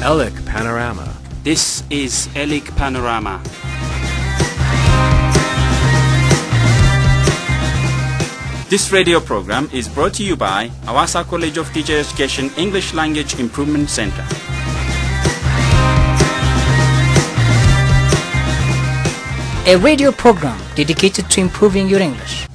ELIC Panorama. This is ELIC Panorama. This radio program is brought to you by Hawassa College of Teacher Education English Language Improvement Center. A radio program dedicated to improving your English.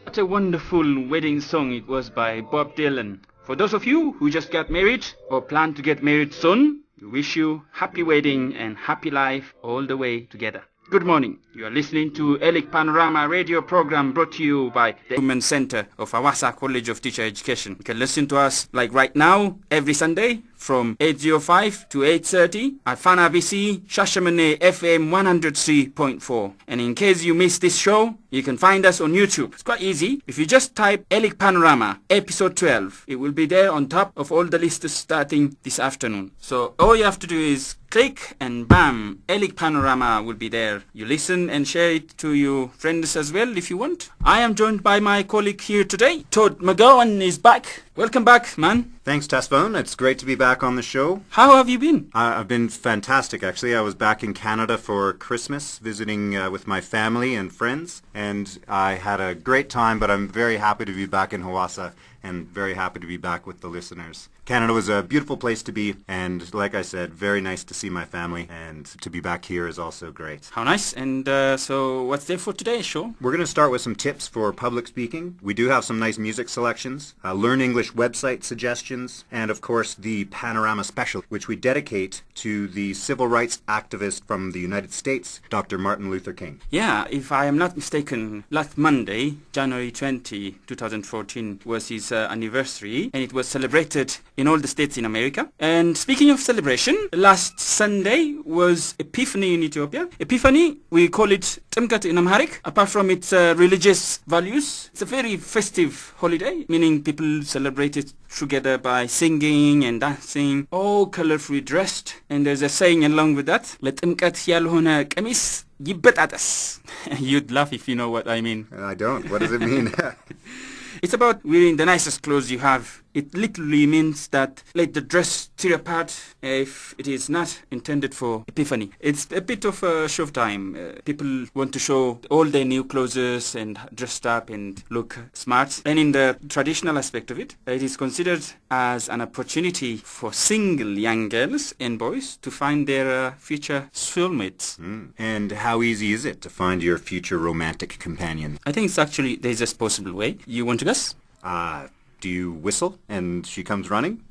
What a wonderful wedding song it was by Bob Dylan. For those of you who just got married or plan to get married soon, we wish you happy wedding and happy life all the way together. Good morning. You are listening to ELIC Panorama radio program brought to you by the Women's Center of Hawassa College of Teacher Education. You can listen to us like right now every Sunday from 8:05 to 8:30 at Fana BC Shashemene FM 103.4. And in case you missed this show, you can find us on YouTube. It's quite easy. If you just type ELIC Panorama episode 12, it will be there on top of all the lists starting this afternoon. So all you have to do is click and bam, ELIC Panorama will be there. You listen and share it to your friends as well if you want. I am joined by my colleague here today. Todd McGowan is back. Welcome back, man. Thanks, Tasphone. It's great to be back on the show. How have you been? I've been fantastic, actually. I was back in Canada for Christmas, visiting with my family and friends, and I had a great time, but I'm very happy to be back in Hawassa and very happy to be back with the listeners. Canada was a beautiful place to be, and like I said, very nice to see my family, and to be back here is also great. How nice. And so what's there for today's show? We're going to start with some tips for public speaking. We do have some nice music selections, Learn English website suggestions, and of course the Panorama Special, which we dedicate to the civil rights activist from the United States, Dr. Martin Luther King. Yeah, if I am not mistaken, last Monday, January 20, 2014, was his anniversary, and it was celebrated in all the states in America. And speaking of celebration, last Sunday was Epiphany in Ethiopia. Epiphany, we call it Timkat in Amharic. Apart from its religious values, it's a very festive holiday, meaning people celebrate it together by singing and dancing, all colorfully dressed. And there's a saying along with that, ለጥምቀት ያልሆነ ቀሚስ ይበጣጠስ. You'd laugh if you know what I mean. I don't. What does it mean? It's about wearing the nicest clothes you have. It literally means that let the dress tear apart if it is not intended for Epiphany. It's a bit of a show time. People want to show all their new clothes and dressed up and look smart. And in the traditional aspect of it, it is considered as an opportunity for single young girls and boys to find their future soulmates. And how easy is it to find your future romantic companion? I think it's actually, there's a possible way. You want to guess? Do you whistle and she comes running?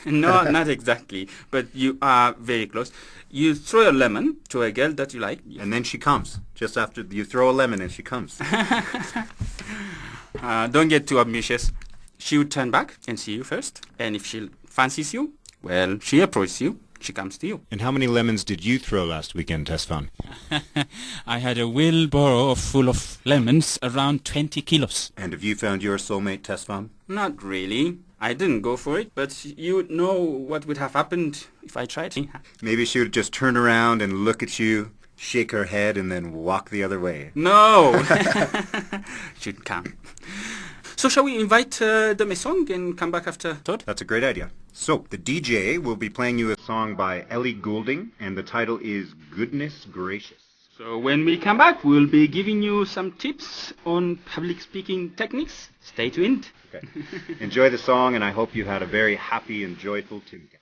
No, not exactly, but you are very close. You throw a lemon to a girl that you like. And then she comes. Just after you throw a lemon and she comes. Don't get too ambitious. She would turn back and see you first. And if she fancies you, well, she approaches you. She comes to you. And how many lemons did you throw last weekend, Tesfan? I had a wheelbarrow full of lemons, around 20 kilos. And have you found your soulmate, Tesfan? Not really. I didn't go for it, but you would know what would have happened if I tried. Maybe she would just turn around and look at you, shake her head, and then walk the other way. No! She'd come. So shall we invite them a song and come back after Todd? That's a great idea. So, the DJ will be playing you a song by Ellie Goulding, and the title is Goodness Gracious. So when we come back, we'll be giving you some tips on public speaking techniques. Stay tuned. Okay. Enjoy the song, and I hope you had a very happy and joyful Timkat.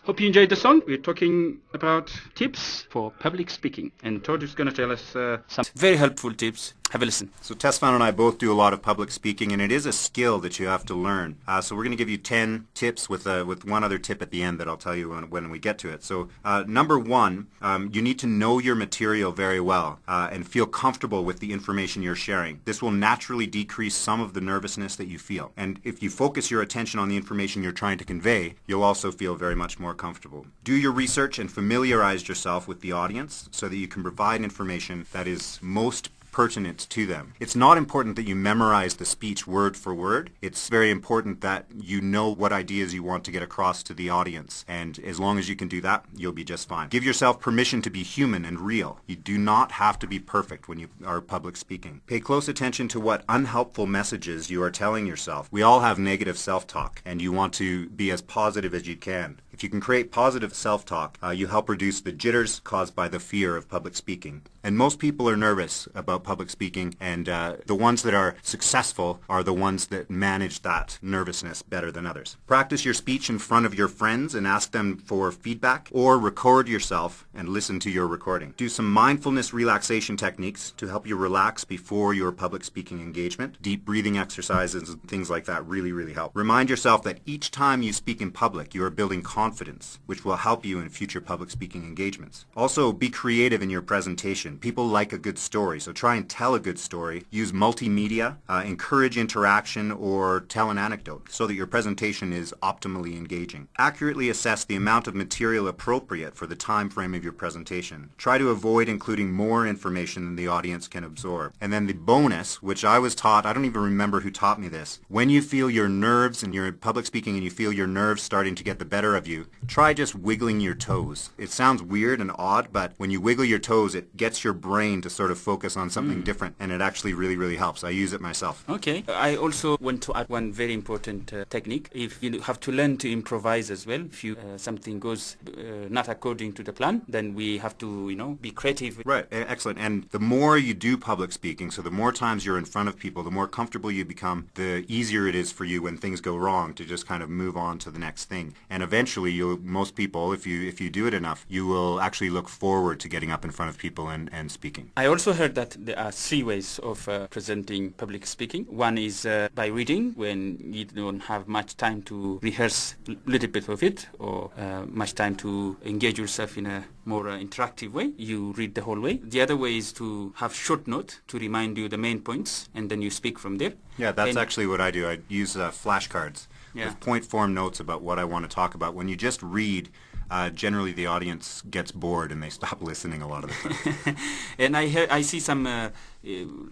Hope you enjoyed the song. We're talking about tips for public speaking. And Todd is going to tell us some very helpful tips. Have a listen. So Tesfan and I both do a lot of public speaking, and it is a skill that you have to learn. So we're going to give you 10 tips with one other tip at the end that I'll tell you when we get to it. So number one, you need to know your material very well and feel comfortable with the information you're sharing. This will naturally decrease some of the nervousness that you feel. And if you focus your attention on the information you're trying to convey, you'll also feel very much more comfortable. Do your research and familiarize yourself with the audience so that you can provide information that is most pertinent to them. It's not important that you memorize the speech word for word. It's very important that you know what ideas you want to get across to the audience. And as long as you can do that, you'll be just fine. Give yourself permission to be human and real. You do not have to be perfect when you are public speaking. Pay close attention to what unhelpful messages you are telling yourself. We all have negative self-talk, and you want to be as positive as you can. If you can create positive self-talk, you help reduce the jitters caused by the fear of public speaking. And most people are nervous about public speaking, and the ones that are successful are the ones that manage that nervousness better than others. Practice your speech in front of your friends and ask them for feedback, or record yourself and listen to your recording. Do some mindfulness relaxation techniques to help you relax before your public speaking engagement. Deep breathing exercises and things like that really, really help. Remind yourself that each time you speak in public, you are building confidence, which will help you in future public speaking engagements. Also, be creative in your presentation. People like a good story, so try and tell a good story. Use multimedia, encourage interaction, or tell an anecdote so that your presentation is optimally engaging. Accurately assess the amount of material appropriate for the time frame of your presentation. Try to avoid including more information than the audience can absorb. And then the bonus, which I was taught, I don't even remember who taught me this, when you feel your nerves and you're public speaking and you feel your nerves starting to get the better of you, try just wiggling your toes. It sounds weird and odd, but when you wiggle your toes, it gets your brain to sort of focus on something different, and it actually really, really helps. I use it myself. Okay. I also want to add one very important technique. If you have to learn to improvise as well, if you something goes not according to the plan, then we have to, be creative. Right. Excellent. And the more you do public speaking, so the more times you're in front of people, the more comfortable you become, the easier it is for you when things go wrong to just kind of move on to the next thing. And eventually, most people, if you do it enough, you will actually look forward to getting up in front of people and speaking. I also heard that there are three ways of presenting public speaking. One is by reading, when you don't have much time to rehearse a little bit of it, or much time to engage yourself in a more interactive way. You read the whole way. The other way is to have short note to remind you the main points, and then you speak from there. Yeah, that's actually what I do. I use flashcards with point form notes about what I want to talk about. When you just read, generally the audience gets bored and they stop listening a lot of the time. And I see some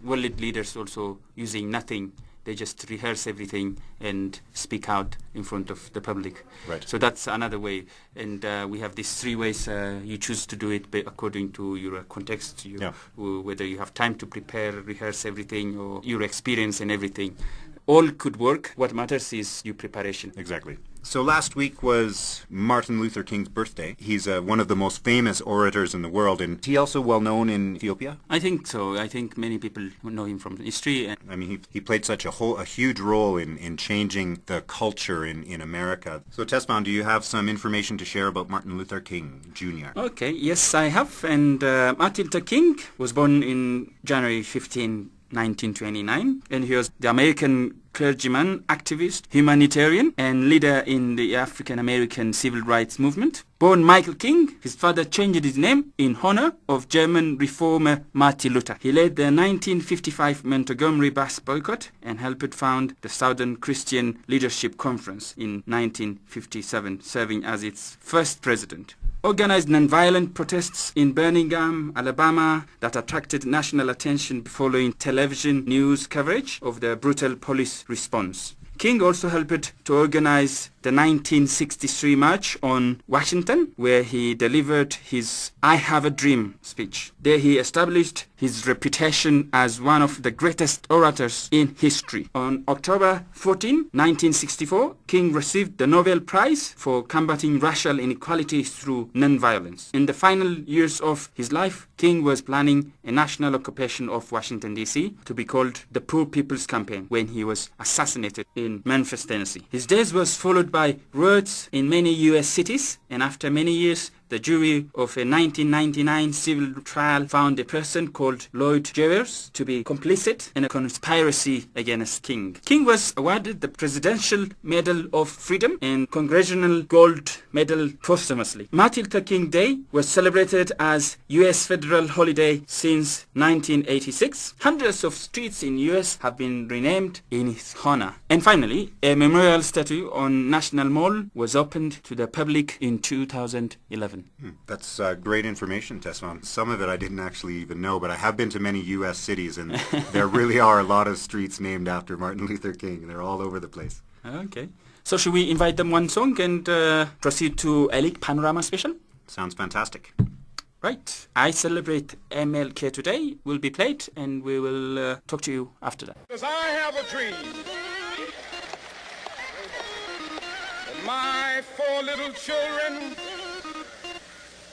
world leaders also using nothing. They just rehearse everything and speak out in front of the public. Right. So that's another way. And we have these three ways. You choose to do it according to your context, whether you have time to prepare, rehearse everything, or your experience and everything. All could work. What matters is your preparation. Exactly. So last week was Martin Luther King's birthday. He's one of the most famous orators in the world, and is he also well known in Ethiopia? I think so. I think many people know him from history. I mean, he played such a huge role in changing the culture in America. So Tesfan, do you have some information to share about Martin Luther King Jr.? Okay, yes, I have. And Martin Luther King was born in January 15, 1929, and he was the American clergyman, activist, humanitarian, and leader in the African-American civil rights movement. Born Michael King, his father changed his name in honor of German reformer Martin Luther. He led the 1955 Montgomery bus boycott and helped found the Southern Christian Leadership Conference in 1957, serving as its first president. Organized nonviolent protests in Birmingham, Alabama, that attracted national attention following television news coverage of the brutal police response. King also helped to organize the 1963 March on Washington, where he delivered his I Have a Dream speech. There he established his reputation as one of the greatest orators in history. On October 14, 1964, King received the Nobel Prize for combating racial inequality through nonviolence. In the final years of his life, King was planning a national occupation of Washington, D.C. to be called the Poor People's Campaign when he was assassinated in Memphis, Tennessee. His death was followed held by Rhodes in many U.S. cities, and after many years, the jury of a 1999 civil trial found a person called Lloyd Jewers to be complicit in a conspiracy against King. King was awarded the Presidential Medal of Freedom and Congressional Gold Medal posthumously. Martin Luther King Day was celebrated as U.S. federal holiday since 1986. Hundreds of streets in U.S. have been renamed in his honor. And finally, a memorial statue on National Mall was opened to the public in 2011. That's great information, Tesman. Some of it I didn't actually even know, but I have been to many U.S. cities, and there really are a lot of streets named after Martin Luther King. They're all over the place. Okay. So should we invite them one song and proceed to ELIC Panorama Special? Sounds fantastic. Right. I Celebrate MLK Today will be played, and we will talk to you after that. Because I have a dream that my 4 little children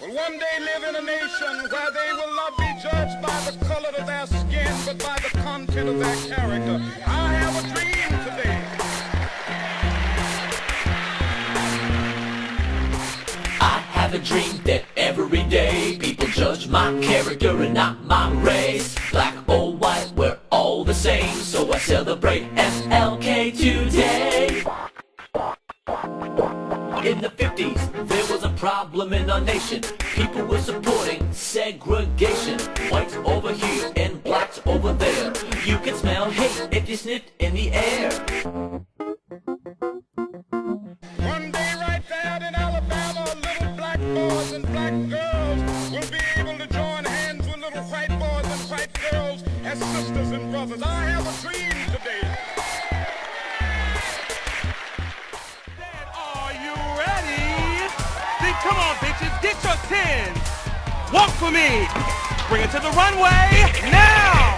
will one day live in a nation where they will not be judged by the color of their skin, but by the content of their character. I have a dream today. I have a dream that every day people judge my character and not my race. Black or white, we're all the same, so I celebrate MLK today. In the 50s, there was a problem in our nation. People were supporting segregation. Whites over here and blacks over there. You can smell hate if you sniff in the air. One day right there in Alabama, little black boys and black girls will be able to join hands with little white boys and white girls as sisters and brothers. I have a dream today. Come on, bitches, get your tins. Walk for me. Bring it to the runway now.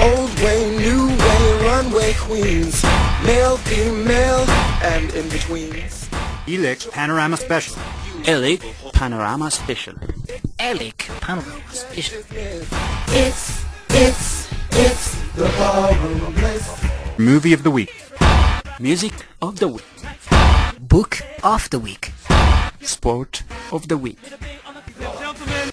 Old way, new way, runway queens. Male, female, and in-betweens. ELIC Panorama Special. ELIC Panorama Special. ELIC Panorama Special. It's the ballroom place. Movie of the Week. Music of the Week. Book of the Week. Sport of the Week. Gentlemen.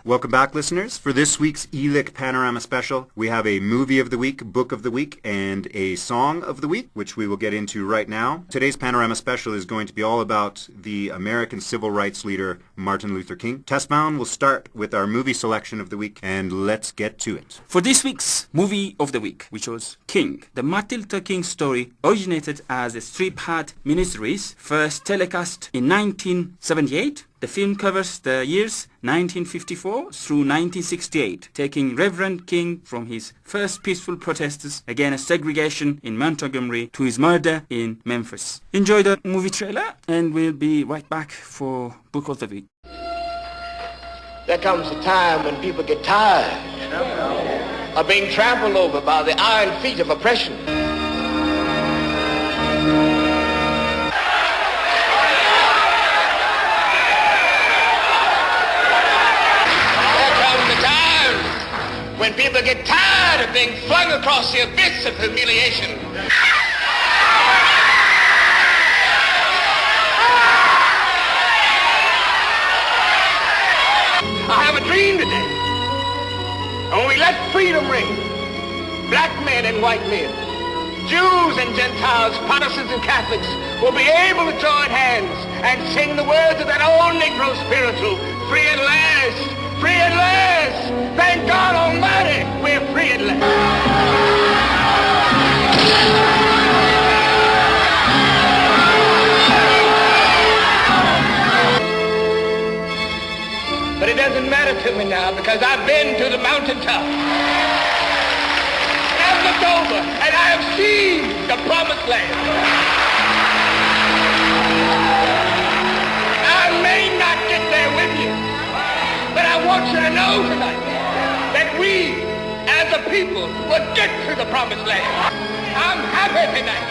Welcome back, listeners. For this week's ELIC Panorama Special, we have a Movie of the Week, Book of the Week, and a Song of the Week, which we will get into right now. Today's Panorama Special is going to be all about the American civil rights leader, Martin Luther King. Testbound will start with our movie selection of the week, and let's get to it. For this week's Movie of the Week, which was King, the Martin Luther King story originated as a three-part miniseries, first telecast in 1978. The film covers the years 1954 through 1968, taking Reverend King from his first peaceful protests against segregation in Montgomery to his murder in Memphis. Enjoy the movie trailer, and we'll be right back for Book of the Week. There comes a time when people get tired of being trampled over by the iron feet of oppression. When people get tired of being flung across the abyss of humiliation. I have a dream today. And when we let freedom ring, black men and white men, Jews and Gentiles, Protestants and Catholics will be able to join hands and sing the words of that old Negro spiritual, free at last. Free at last! Thank God Almighty, we're free at last. But it doesn't matter to me now because I've been to the mountaintop. And I've looked over and I have seen the promised land. I may not get there with you. But I want you to know tonight that we, as a people will get to the promised land. I'm happy tonight.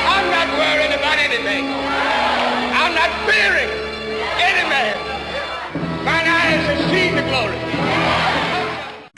I'm not worrying about anything. I'm not fearing any man. Mine eyes have seen the glory.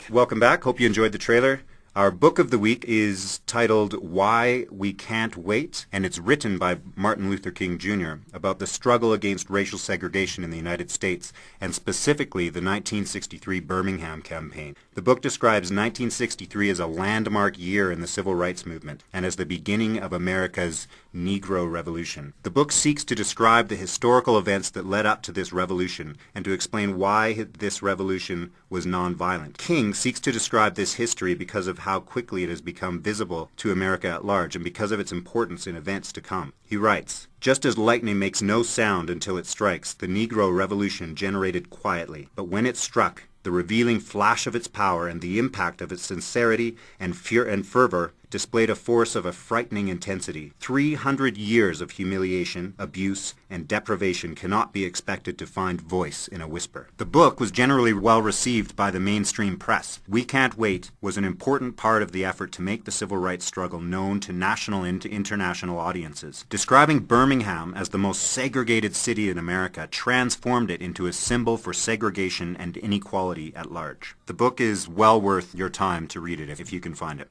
Welcome back. Hope you enjoyed the trailer. Our book of the week is titled Why We Can't Wait, and it's written by Martin Luther King Jr. about the struggle against racial segregation in the United States, and specifically the 1963 Birmingham campaign. The book describes 1963 as a landmark year in the civil rights movement and as the beginning of America's Negro Revolution. The book seeks to describe the historical events that led up to this revolution and to explain why this revolution was nonviolent. King seeks to describe this history because of how quickly it has become visible to America at large and because of its importance in events to come. He writes, "Just as lightning makes no sound until it strikes, the Negro Revolution generated quietly, but when it struck, the revealing flash of its power and the impact of its sincerity and fervor displayed a force of a frightening intensity. 300 years of humiliation, abuse, and deprivation cannot be expected to find voice in a whisper." The book was generally well received by the mainstream press. We Can't Wait was an important part of the effort to make the civil rights struggle known to national and international audiences. Describing Birmingham as the most segregated city in America transformed it into a symbol for segregation and inequality at large. The book is well worth your time to read it if you can find it.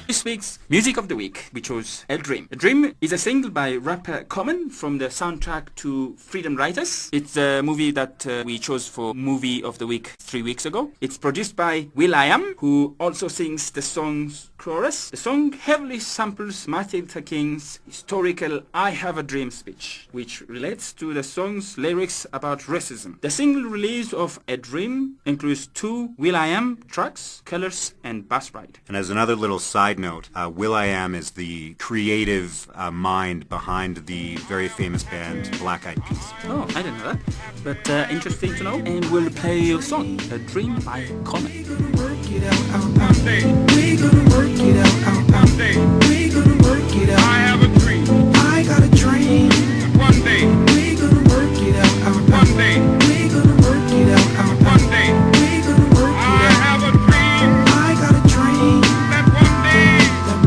This week's Music of the Week, we chose A Dream. A Dream is a single by rapper Common from the soundtrack to Freedom Writers. It's a movie that we chose for Movie of the Week 3 weeks ago. It's produced by will.i.am, who also sings the song's chorus. The song heavily samples Martin Luther King's historical I Have a Dream speech, which relates to the song's lyrics about racism. The single release of A Dream includes 2 will.i.am tracks, Colors and Bus Ride. And as another little side note, will.i.am is the creative mind behind the very famous band Black Eyed Peas. Oh, I didn't know that. But interesting to know. And we'll play your song, A Dream by Common. We gonna work it out. We gonna work it out. I have a dream. I got a dream. One day. We gonna work it out. One day. We gonna work it out. One day. We gonna work I it out. have a dream. I got a dream. That one day. That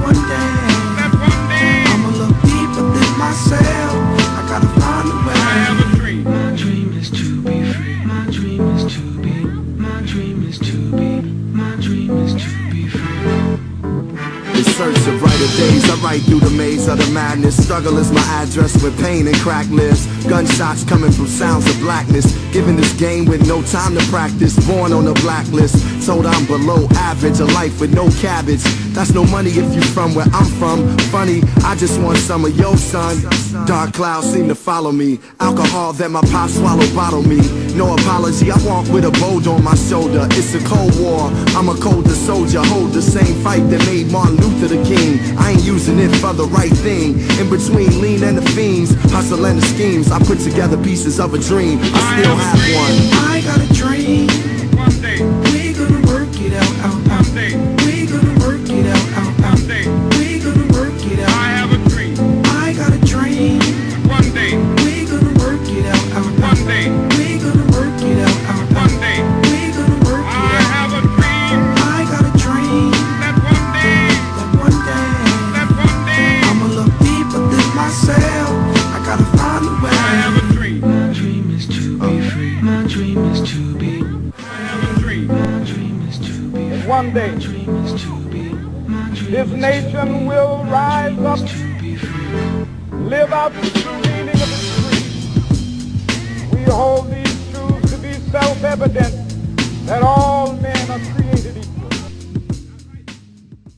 one day. I'ma look deeper than myself. I gotta find a way. I have a dream. My dream is to be free. My dream is to be. My dream is to be. My dream is to be free. In search of brighter days, I ride through the maze of the madness. Struggle is my address where pain and crack lives. Gunshots coming from sounds of blackness. Given this game with no time to practice. Born on a blacklist, told I'm below average. A life with no cabbage. That's no money if you from where I'm from. Funny, I just want some of your son. Dark clouds seem to follow me. Alcohol that my pop swallowed bottle me. No apology, I walk with a boulder on my shoulder. It's a cold war, I'm a colder soldier. Hold the same fight that made Martin Luther the king. I ain't using it for the right thing. In between lean and the fiends, hustle and the schemes, I put together pieces of a dream. I still have one. I got a dream. One day. We gonna work it out. One day. We gonna work it out. One day. We gonna work it out. I have a dream. I got a dream. One day. We gonna work it out. One day. We gonna work it out. One day. We gonna work it I out. have a dream. I got a dream. That one day. That one day. I'ma look deeper than myself. I gotta find a way. I have a dream. My dream is to be free. My dream is to be. I have a dream. My dream is to be. One day. My dream is to be. My dream This nation will rise up, to be free. live out the true meaning of its creed. We hold these truths to be self-evident, that all men are created equal.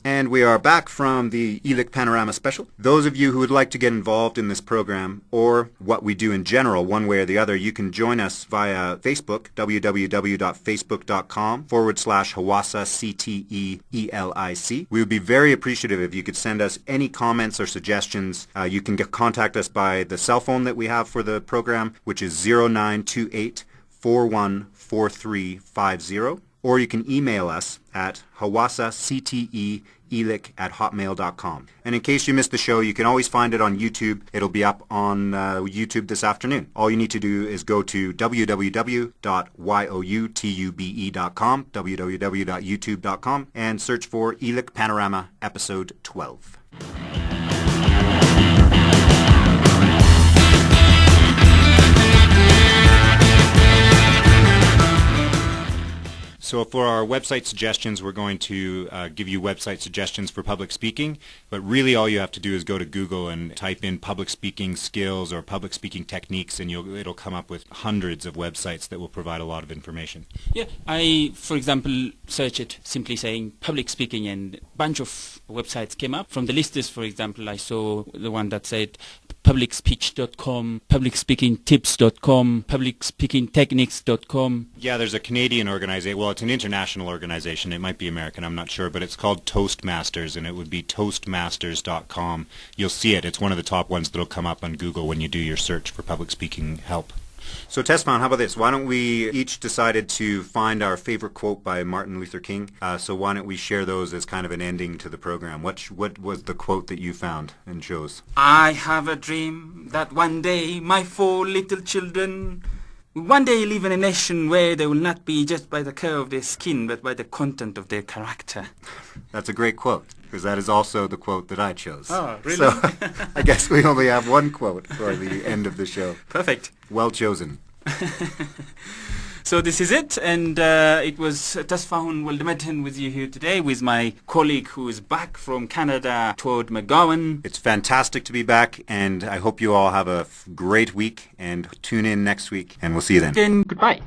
And we are back from the ELIC Panorama special. Those of you who would like to get involved in this program or what we do in general, one way or the other, you can join us via Facebook, www.facebook.com/Hawassa CTEELIC. We would be very appreciative if you could send us any comments or suggestions. You can contact us by the cell phone that we have for the program, which is 0928 414350. or you can email us at hawassacteelic@hotmail.com. And in case you missed the show, you can always find it on YouTube. It'll be up on YouTube this afternoon. All you need to do is go to www.youtube.com, www.youtube.com, and search for ELIC Panorama Episode 12. So for our website suggestions, we're going to give you website suggestions for public speaking, but really all you have to do is go to Google and type in public speaking skills or public speaking techniques, and it'll come up with hundreds of websites that will provide a lot of information. Yeah, I, for example, searched it simply saying public speaking, and a bunch of websites came up. From the listers, for example, I saw the one that said publicspeech.com, publicspeakingtips.com, publicspeakingtechniques.com. Yeah, there's a Canadian organization. Well, it's an international organization. It might be American, I'm not sure, but it's called Toastmasters, and it would be toastmasters.com. You'll see it. It's one of the top ones that'll come up on Google when you do your search for public speaking help. So Tesfan, how about this? Why don't we each decided to find our favorite quote by Martin Luther King? So why don't we share those as kind of an ending to the program? What was the quote that you found and chose? I have a dream that one day my 4 little children will one day live in a nation where they will not be judged by the color of their skin, but by the content of their character. That's a great quote, because that is also the quote that I chose. Oh, really? So I guess we only have one quote for the end of the show. Perfect. Well chosen. So this is it, and it was Tesfan Waldemeten with you here today with my colleague who is back from Canada, Todd McGowan. It's fantastic to be back, and I hope you all have a great week, and tune in next week, and we'll see you then. Again, goodbye.